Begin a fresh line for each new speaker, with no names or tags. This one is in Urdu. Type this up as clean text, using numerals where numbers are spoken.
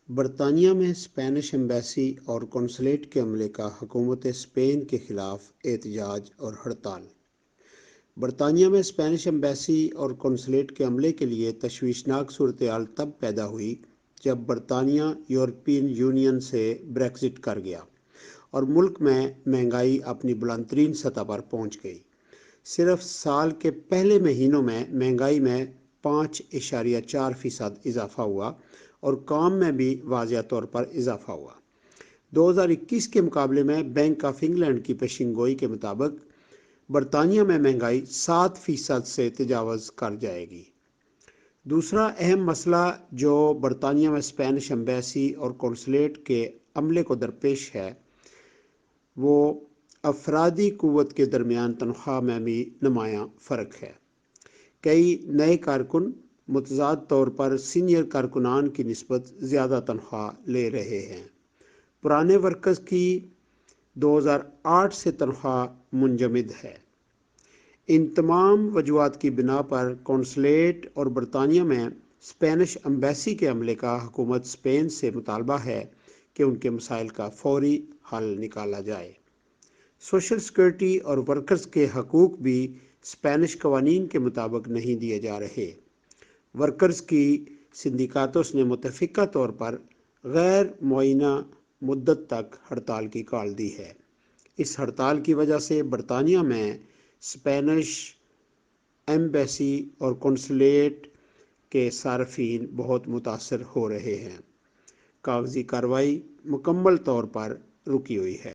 برطانیہ میں اسپینش ایمبیسی اور قونصلیٹ کے عملے کا حکومت اسپین کے خلاف احتجاج اور ہڑتال۔ برطانیہ میں اسپینش ایمبیسی اور قونصلیٹ کے عملے کے لیے تشویشناک صورتحال تب پیدا ہوئی جب برطانیہ یورپین یونین سے بریکزٹ کر گیا اور ملک میں مہنگائی اپنی بلند ترین سطح پر پہنچ گئی۔ صرف سال کے پہلے مہینوں میں مہنگائی میں 5.4% اضافہ ہوا اور کام میں بھی واضح طور پر اضافہ ہوا۔ 2021 کے مقابلے میں بینک آف انگلینڈ کی پیشن گوئی کے مطابق برطانیہ میں مہنگائی 7% سے تجاوز کر جائے گی۔ دوسرا اہم مسئلہ جو برطانیہ میں اسپینش ایمبیسی اور قونصلیٹ کے عملے کو درپیش ہے وہ افرادی قوت کے درمیان تنخواہ میں بھی نمایاں فرق ہے۔ کئی نئے کارکن متضاد طور پر سینئر کارکنان کی نسبت زیادہ تنخواہ لے رہے ہیں۔ پرانے ورکرز کی 2008 سے تنخواہ منجمد ہے۔ ان تمام وجوہات کی بنا پر قونصلیٹ اور برطانیہ میں اسپینش ایمبیسی کے عملے کا حکومت اسپین سے مطالبہ ہے کہ ان کے مسائل کا فوری حل نکالا جائے۔ سوشل سیکورٹی اور ورکرز کے حقوق بھی اسپینش قوانین کے مطابق نہیں دیے جا رہے۔ ورکرز کی سندیکاتوں نے متفقہ طور پر غیر معینہ مدت تک ہڑتال کی کال دی ہے۔ اس ہڑتال کی وجہ سے برطانیہ میں اسپینش ایمبیسی اور قونصلیٹ کے صارفین بہت متاثر ہو رہے ہیں۔ کاغذی کارروائی مکمل طور پر رکی ہوئی ہے۔